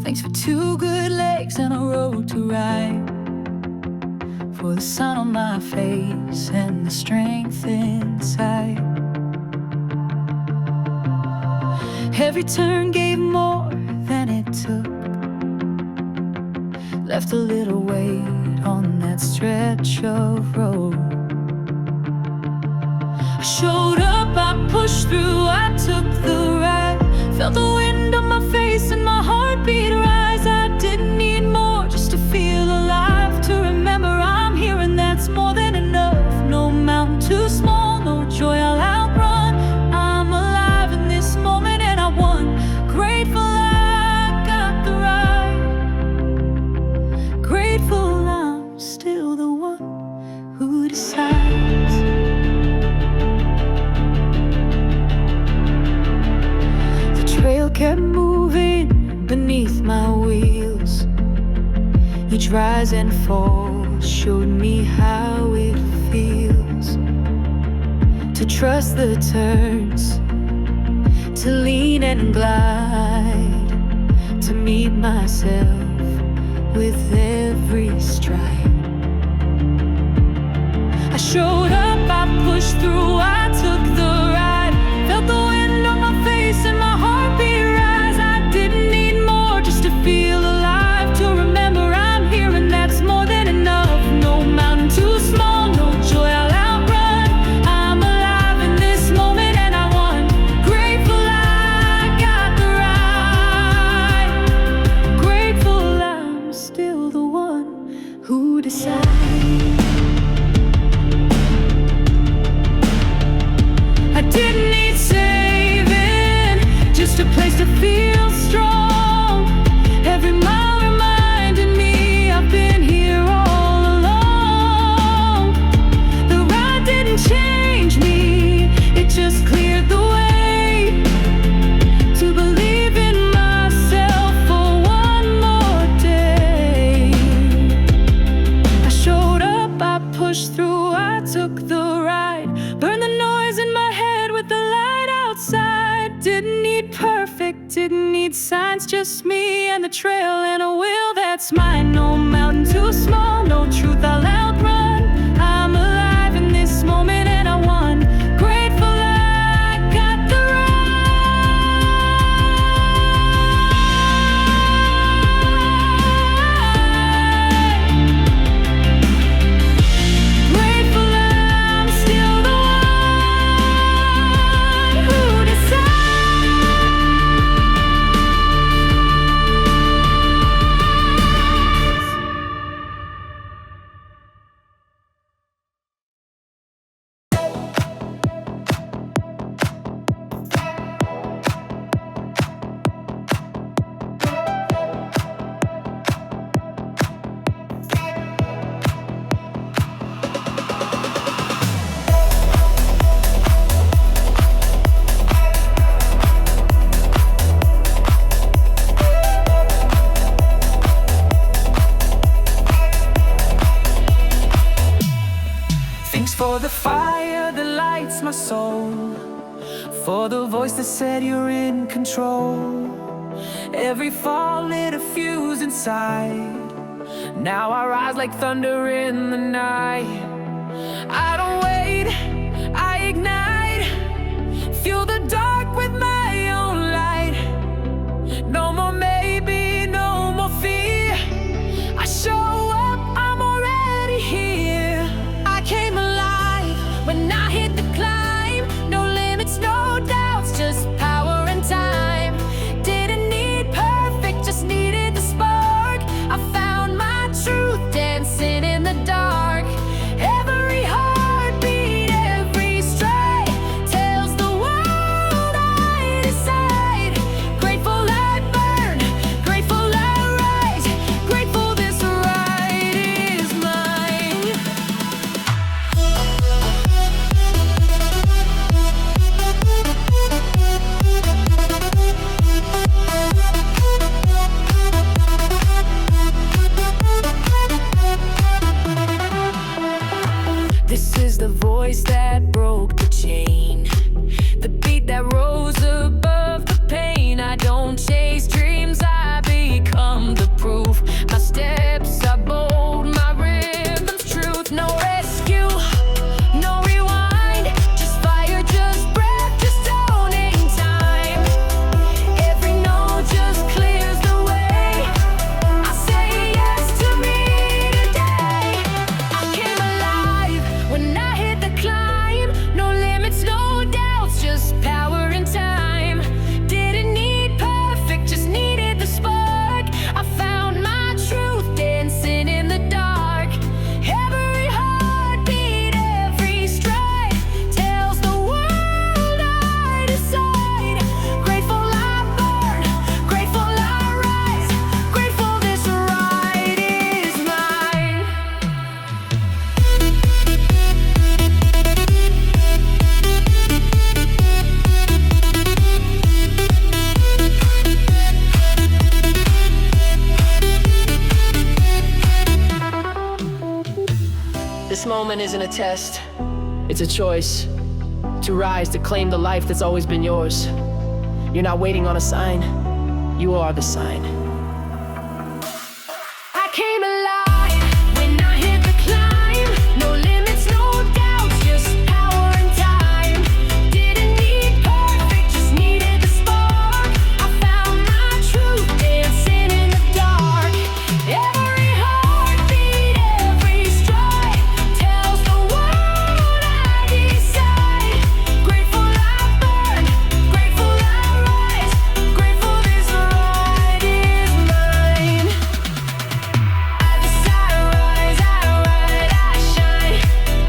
Thanks for 2 good legs and a road to ride, for the sun on my face and the strength inside. Every turn gave more than it took, left a little weight on that stretch of road. I showed up, I pushed through, I took the ride, felt the wind on my face and my heartbeat rise. I didn't need more, just to feel alive, to remember I'm here and that's more than enough. No mountain too small, no joy I'll outrun. I'm alive in this moment and I won. Grateful I got the ride, grateful I'm still the one who decides. The trail kept moving beneath my wheels. Each rise and fall showed me how it feels to trust the turns, to lean and glide, to meet myself with every stride. I showed up, I pushed through, I took the ride, felt the wind on my face and my heartbeat rise. I didn't need more, just to feel alive, to remember I'm here and that's more than enough. No mountain too small, no joy I'll outrun. I'm alive in this moment and I won. Grateful I got the ride, grateful I'm still the one who decides. I didn't need saving, just a place to feel strong. Every mile reminded me I've been here all along. The ride didn't change me, it just cleared the way to believe in myself for one more day. I showed up, I pushed through, I took the ride, burned the noise in my head with the light outside. Didn't need perfect, didn't need signs, just me and the trail and a will that's mine. No mountain too small, no truth I'll outrun. I'm alive in this moment and I won. Grateful I got the ride, grateful I'm still the one who decides. Thanks for the fire that lights my soul, for the voice that said you're in control. Every fall lit a fuse inside, now I rise like thunder in the night. I don't wait, I ignite, fuel the dark with my own light. No more maybe, no more fear. I show up, I'm already here. I came alive when I hit the climb. No limits, no doubts, just power and time. Didn't need perfect, just needed the spark. I found my truth dancing in the dark. Every heartbeat, every stride tells the world moment isn't a test, it's a choice. To rise, to claim the life that's always been yours. You're not waiting on a sign, you are the sign. I came alive when I hit the climb. No limits, no doubts, just power and time. Didn't need perfect, just needed the spark. I found my truth dancing in the dark. Every heartbeat, every stride tells the world I decide. Grateful I burn, grateful I rise, grateful this ride is mine. I decide to rise, I ride, I shine.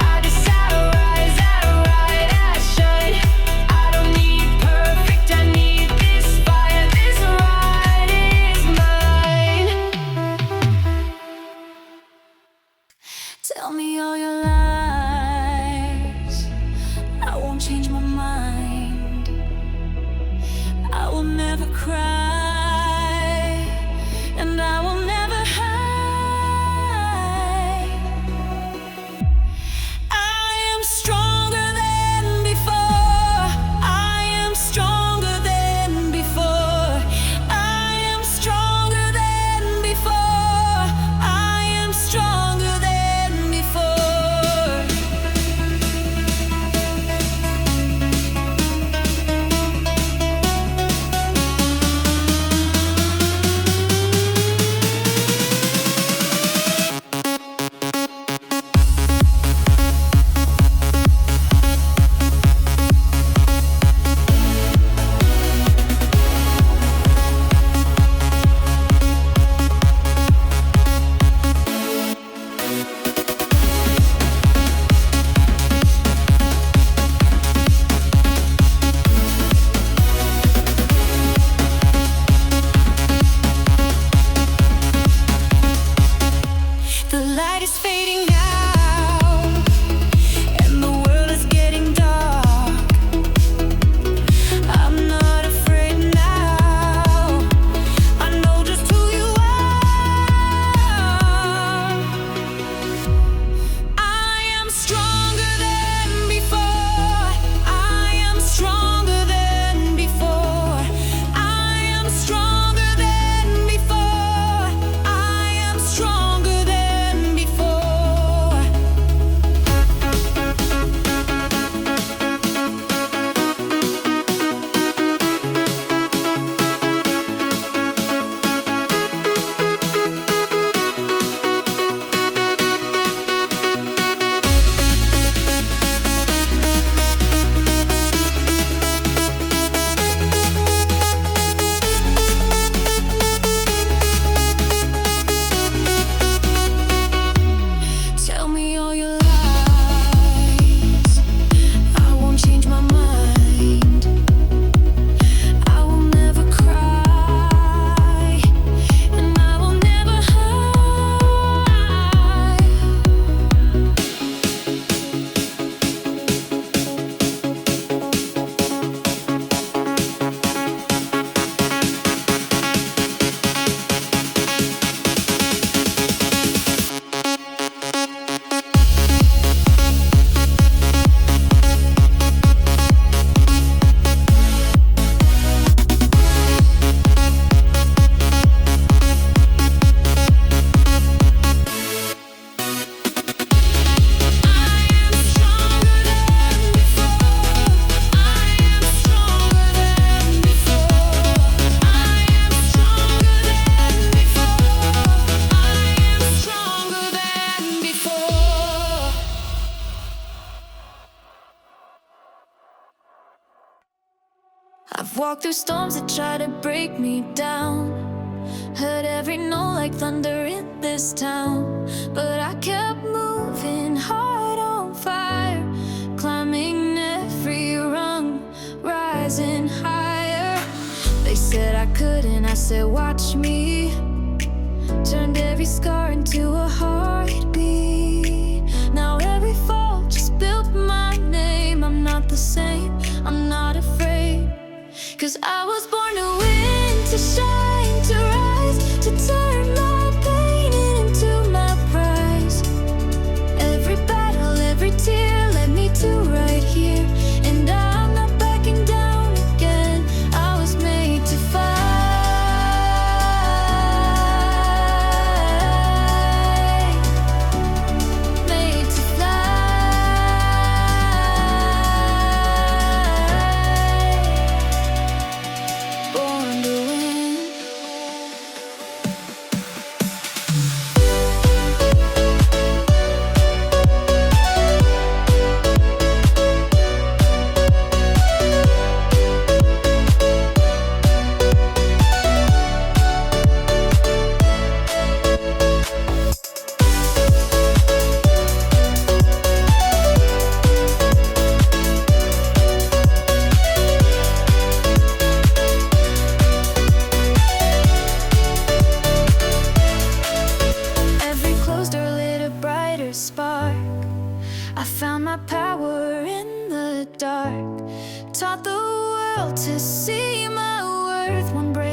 I decide to rise, I ride, I shine. I don't need perfect, I need this fire. This ride is mine. Tell me all your lies, I won't change my mind. I will never cry, and I will never hide. I am stronger than before. I am stronger than before. I am stronger than before. I am stronger than before. The light is fading now, and the world is getting dark. I'm not afraid now. I know just who you are. I am stronger than before. I am stronger than before. I am stronger than before. I am stronger than before. Tell me all your lies, I won't change my mind. I will never cry, and I will never hide. I've walked through storms that try to break me down. Heard every note like thunder in this town. But I kept moving, heart on fire, climbing every rung, rising higher. They said I couldn't, I said watch me. Turned every scar into a heartbeat. Now every fall just built my name. I'm not the same, I'm not afraid. 'Cause I was born to win, to shine, to rise, to turn my pain into my prize. Every battle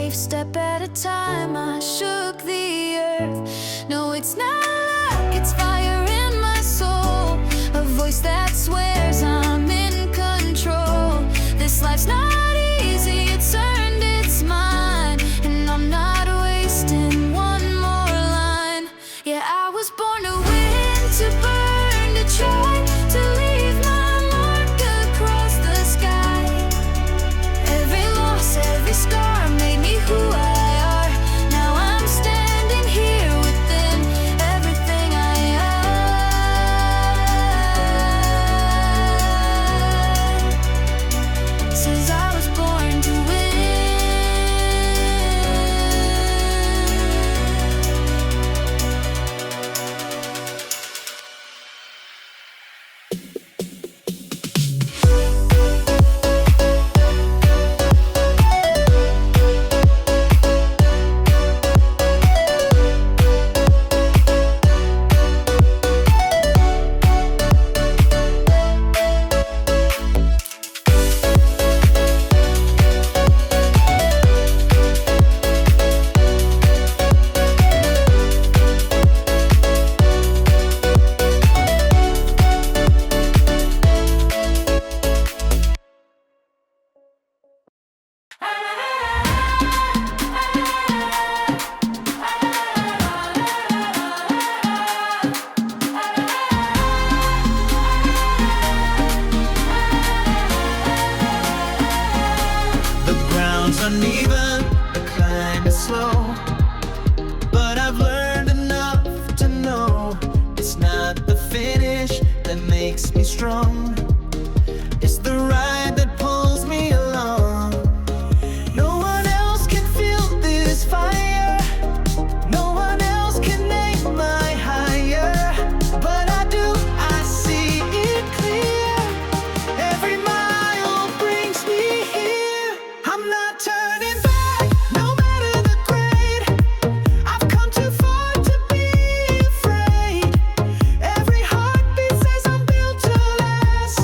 safe step at a time. I shook the earth. No, it's not luck, it's fire in my soul. A voice that swears I'm in control. This life's not easy, it's earned, it's mine. And I'm not wasting one more line. Yeah, I was born to win, to burn, to try, to leave my mark across the sky. Every loss, every scar made me who I are. Now I'm standing here within everything I am. Says I was born to win. The ground's uneven, the climb is slow, but I've learned enough to know it's not the finish that makes me strong. It's the ride that pulls me along. No one else can feel this fire. No one else can name my higher. But I do, I see it clear. Every mile brings me here. I'm not turning back, no matter the grade. I've come too far to be afraid. Every heartbeat says I'm built to last.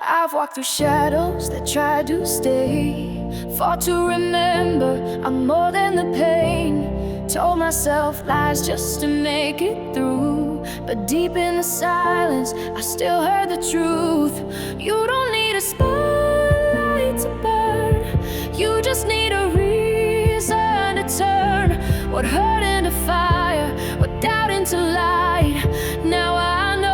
I've walked through shadows that tried to stay. Fought to remember I'm more than the pain. Told myself lies just to make it through. But deep in the silence, I still heard the truth. You don't need a spotlight to burn. You just need a reason to turn what hurt into fire, what doubt into light. Now I know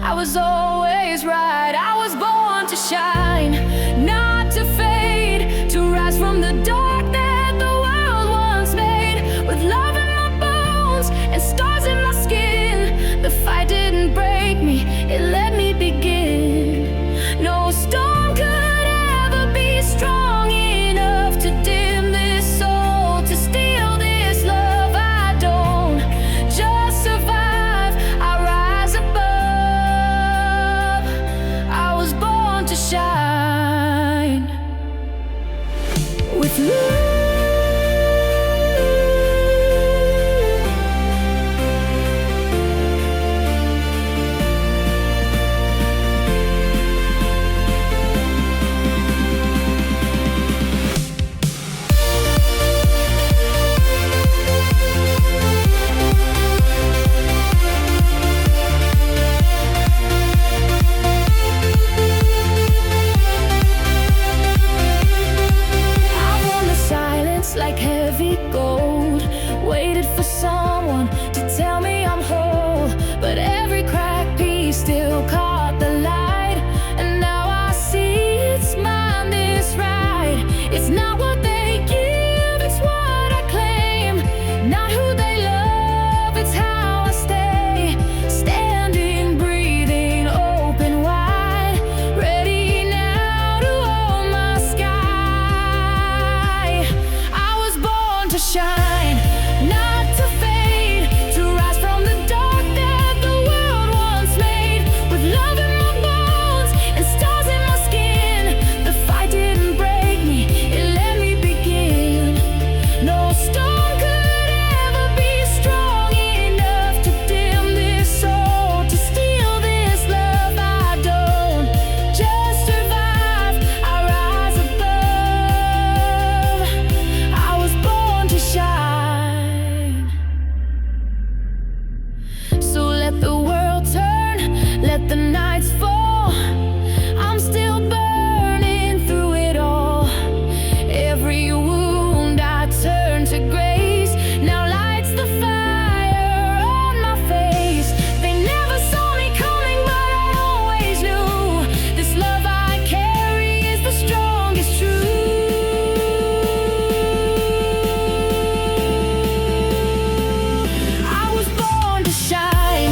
I was always right. I was born to shine, not to fade, to rise from the dark that the world once made. With love in my bones and stars in my skin, the fight didn't break me, it let me begin. No storm could ever be strong enough to dim this soul, to steal this love. I don't just survive, I rise above. I was born to shine with love. Like heavy gold, waited for someone to tell me I'm whole, but every cracked piece still caught the light. And now I see it's mine, this right. It's not what they give, it's what I claim. Not who they love, it's how I stay. Standing, breathing, open wide, ready now to hold my sky. To shine, not to fade, to rise from the dark that the world once made. With love in my bones and stars in my skin, the fight didn't break me, it let me begin. No storm could ever be strong enough to dim this soul, to steal this love. I don't just survive, I rise above. I was born to shine. So let the world turn, let the nights fall. I'm still burning through it all. Every wound I turn to grace now lights the fire on my face. They never saw me coming, but I always knew this love I carry is the strongest truth. I was born to shine,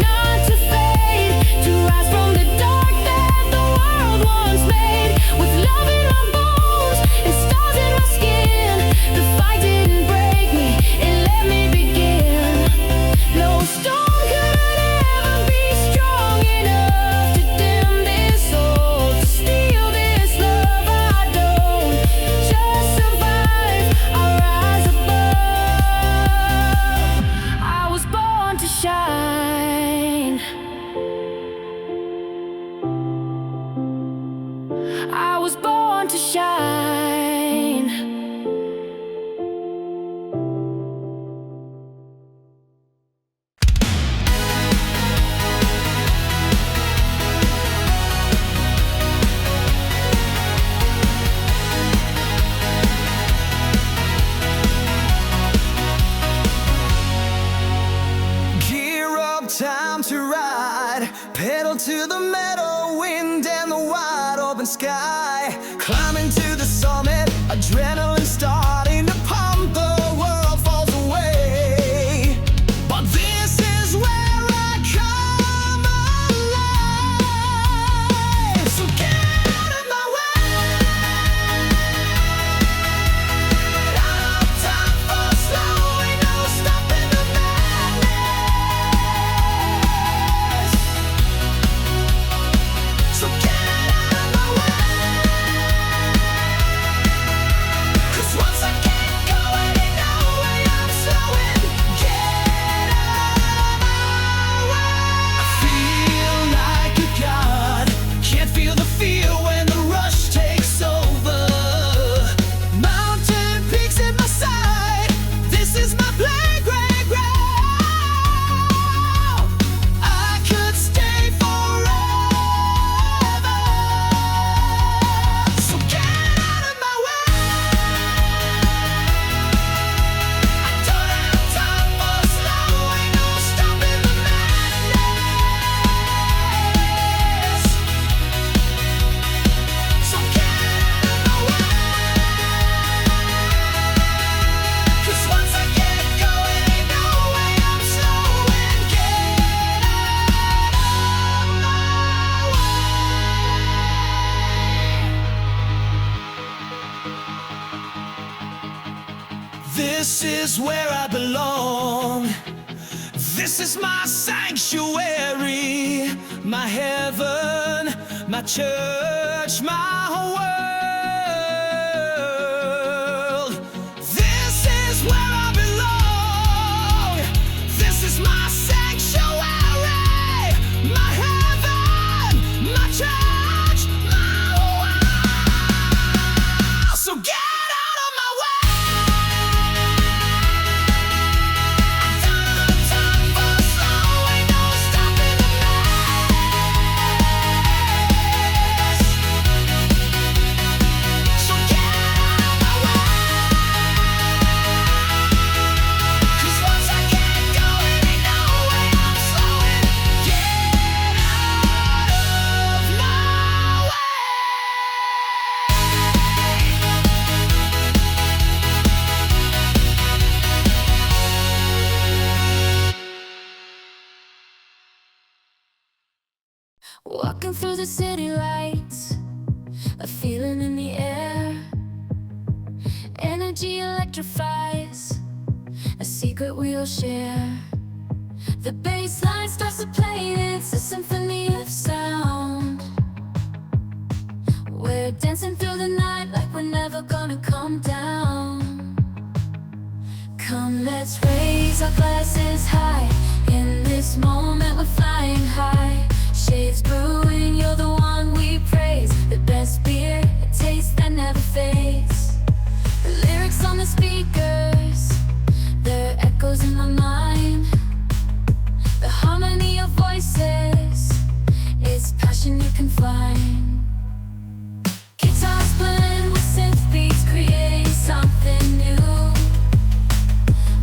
not to fade, to rise from the dark that the world once made. With love in my bones and stars in my skin, the fight didn't break me, it let me begin. No storm could ever be strong enough to dim this soul, to steal this love. I don't just survive, I rise above. I was born to shine. I was born to shine. Gear up, time to ride. Pedal to the metal, wind and the wide open sky. Climbing to the summit, adrenaline starting to pump. The world falls away, but this is where I come alive. So get out of my way. I don't have time for slowing, no stopping the madness. So get out of my way. is where I belong. This is my sanctuary, my heaven, my church, my world. This is where I belong. This is my sanctuary, my heaven, my church, my world. So get out of my way. Walking through the city lights, a feeling in the air. Energy electrifies, a secret we'll share. The bass line starts to play, it's a symphony of sound. We're dancing through the night like we're never gonna come down. Come, let's raise our glasses high. In this moment we're flying high. Shades brewing, you're the one we praise. The best beer, a taste that never fades. The lyrics on the speakers, they're echoes in my mind. The harmony of voices, it's passion you can find. Guitars blend with synth beats, create something new.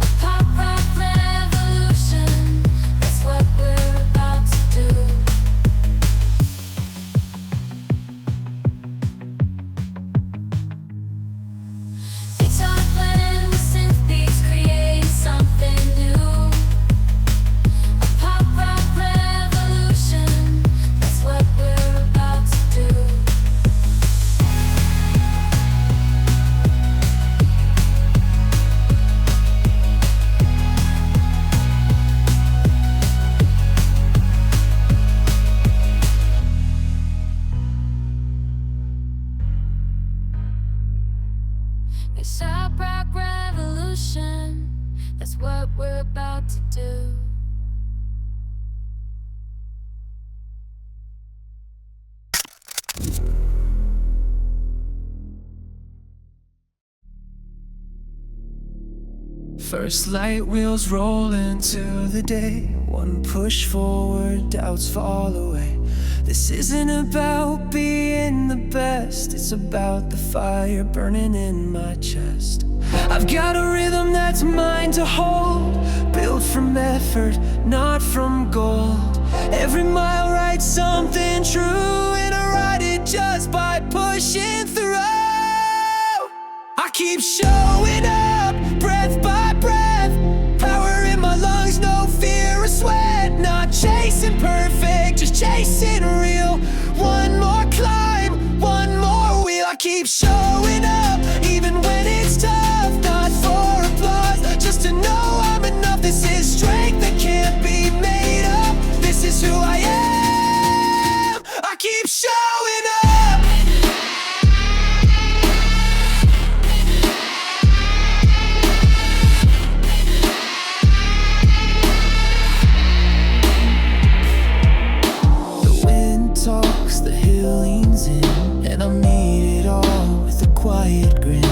A pop rock revolution, that's what we're about to do. It's a rock revolution, that's what we're about to do. First light wheels roll into the day. One push forward, doubts fall away. This isn't about being the best, it's about the fire burning in my chest. I've got a rhythm that's mine to hold, built from effort, not from gold. Every mile writes something true, and I write it just by pushing through. I keep showing up, breath by breath, power in my lungs, no fear or sweat. Not chasing perfect, just chasing real. One more climb, one more wheel. I keep showing up, even when it's tough. Not for applause, just to know I'm enough. This is strength that can't be made up. This is who I am. I keep showing up. Talks, the hill leans in, and I meet it all with a quiet grin.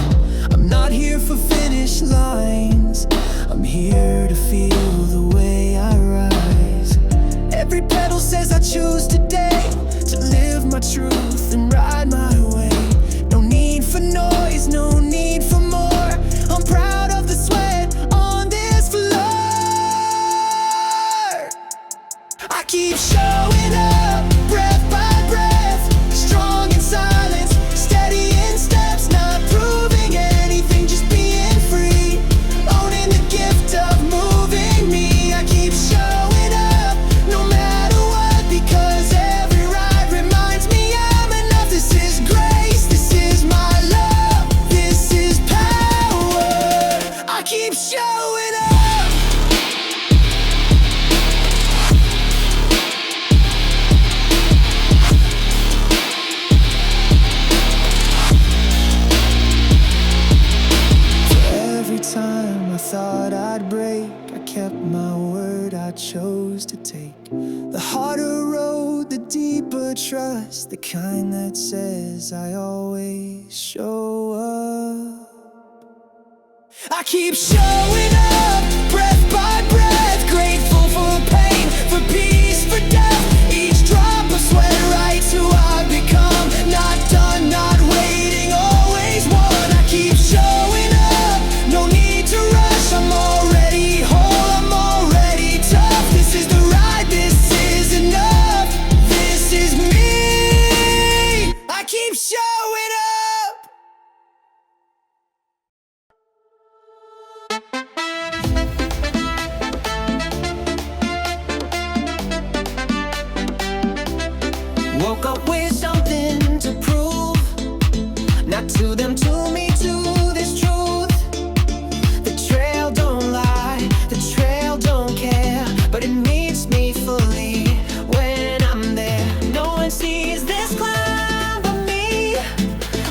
I'm not here for finish lines, I'm here to feel the way I rise. Every pedal says I choose today to live my truth and ride my way. No need for noise, no need for more. I'm proud of the sweat on this floor. I keep showing up, breath by breath, strong in silence, steady in steps, not proving anything, just being free, owning the gift of moving me. I keep showing up, no matter what, because every ride reminds me I'm enough. This is grace, this is my love, this is power. I keep showing kept my word, I chose to take the harder road, the deeper trust, the kind that says I always show up. I keep showing up, breath by breath, grateful for pain, for peace, for death. Each drop of sweat writes who I've become. Not done, not waiting, always one. I keep showing up, no need to rush. I'm already whole, I'm already tough. This is the ride, this is enough. This is me. I keep showing up. Woke up with something to prove, not to them, to me, to this truth. The trail don't lie, the trail don't care, but it meets me fully when I'm there. No one sees this climb but me,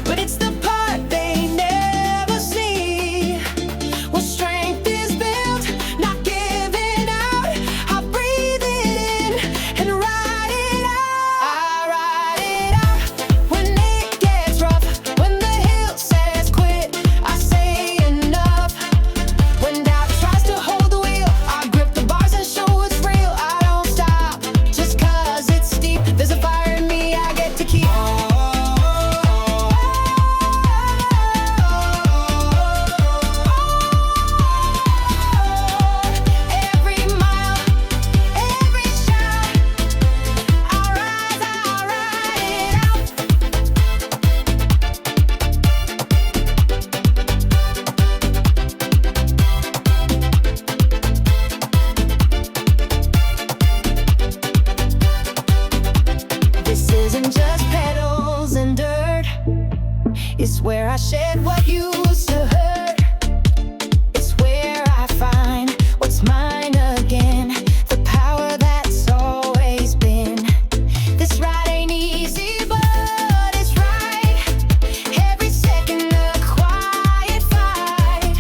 but it's the part they never see. Well, strength is built, not giving out. I breathe it in and ride it out. I ride it out when it gets rough, when the hill says quit, I say enough. When doubt tries to hold the wheel, I grip the bars and show it's real. I don't stop just 'cause it's steep. There's a fire in me I get to keep. Every mile, every shout, I rise, I ride it out. This isn't just petals and dirt, it's where I shed what used to hurt. It's where I find what's mine again, the power that's always been. This ride ain't easy, but it's right. Every second a quiet fight,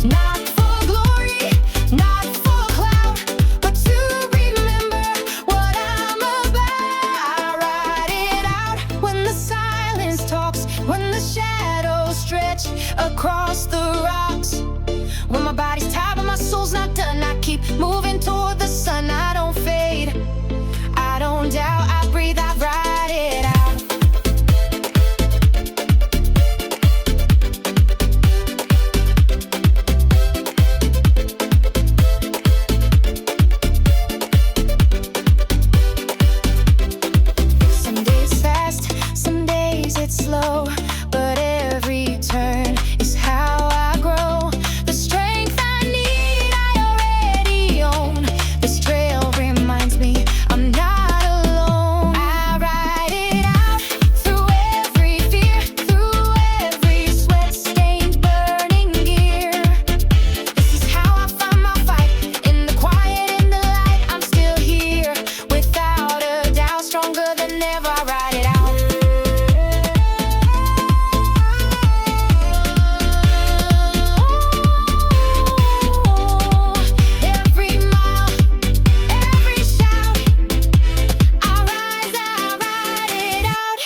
not for glory, not for clout, but to remember what I'm about. I ride it out when the silence talks, when the shadows stretch across the rocks. When my body's tired but my soul's not done, I keep moving toward the sun. I don't fade, I don't doubt, I breathe, I ride it out. Some days fast, some days it's slow, but every turn is how I grow. The strength I need, I already own. This trail reminds me I'm not alone. I ride it out through every fear, through every sweat-stained, burning gear. This is how I find my fight, in the quiet, in the light. I'm still here, without a doubt, stronger than ever. I ride it out. Every mile, every shout, I rise, I ride it out.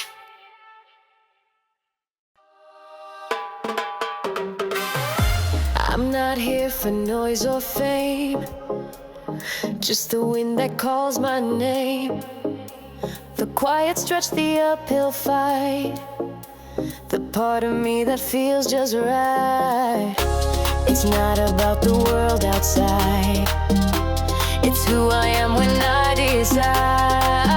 I'm not here for noise or fame, just the wind that calls my name. The quiet stretch, the uphill fight, the part of me that feels just right. It's not about the world outside, it's who I am when I decide.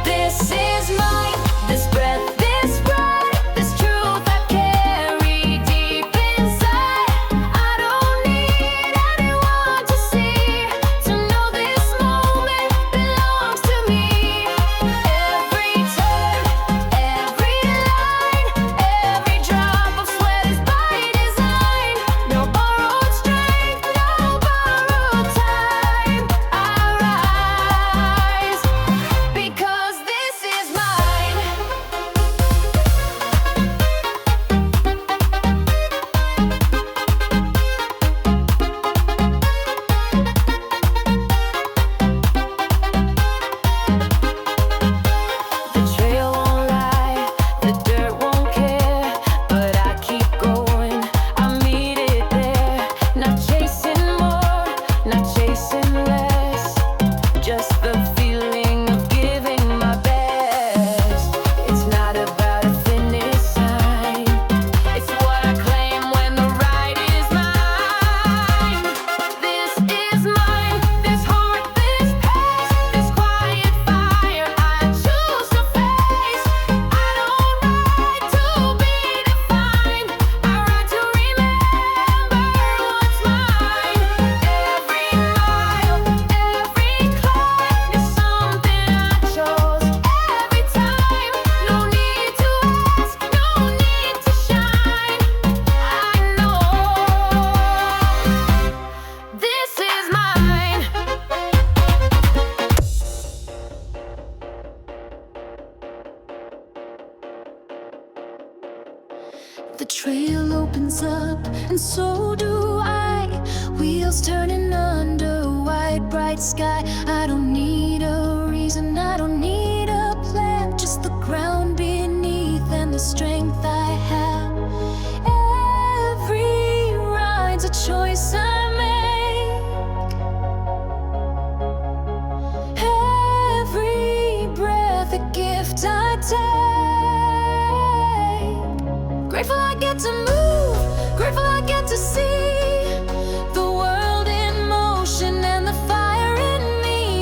This is mine, this breath, this ride, this truth I carry deep inside. I don't need anyone to see, to know this moment belongs to me. Every turn, every line, every drop of sweat is by design. No borrowed strength, no borrowed so do I. Wheels turning under a wide, bright sky. I don't need a reason, I don't need a plan, just the ground beneath and the strength I have. Every ride's a choice I make. Every breath a gift I take. Grateful I get to move, grateful I get to see the world in motion and the fire in me.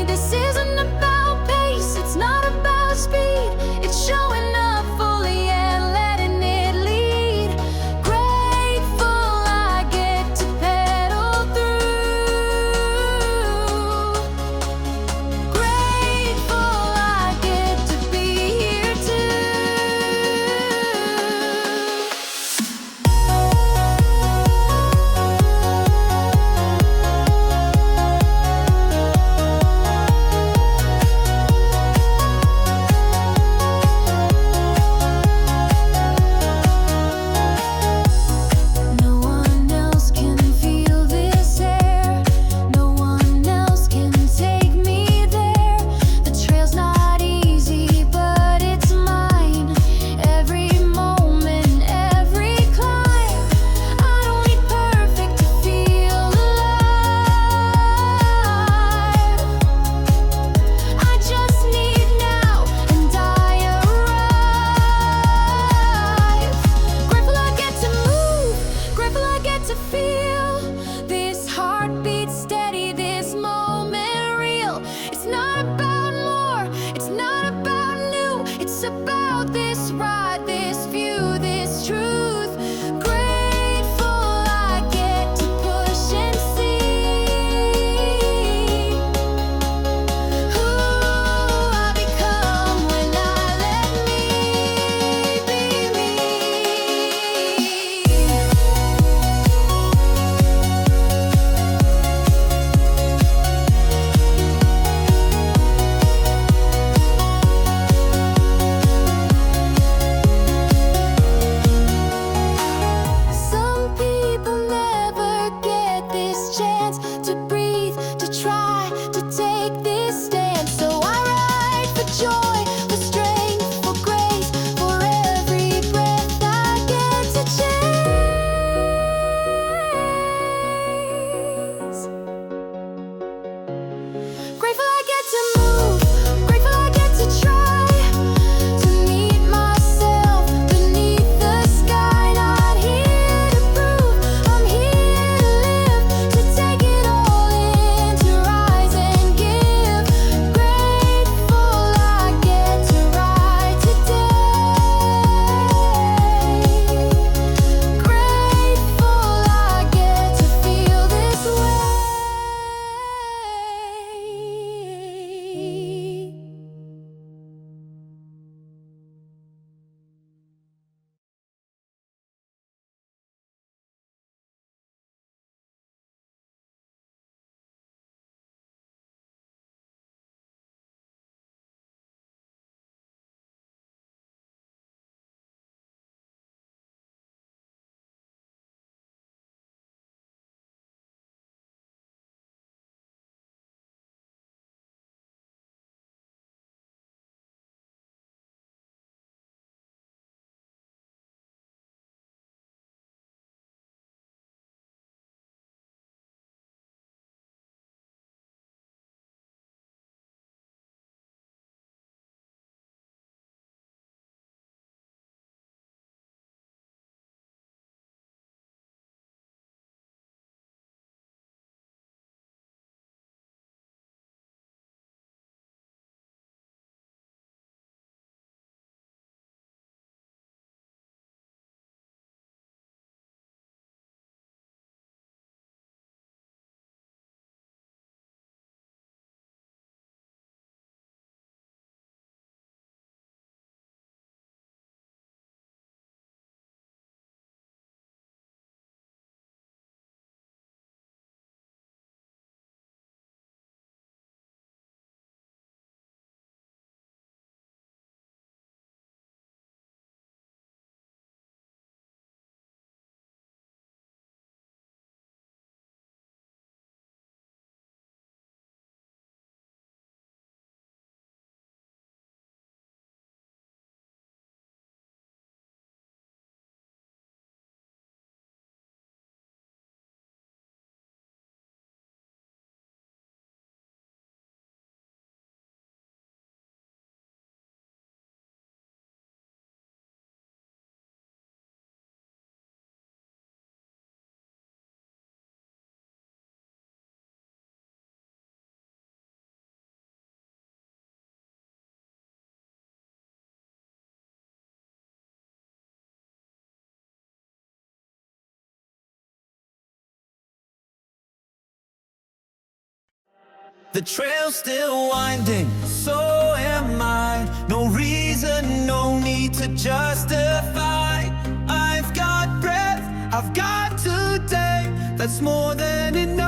The trail's still winding, so am I. No reason, no need to justify. I've got breath, I've got today. That's more than enough.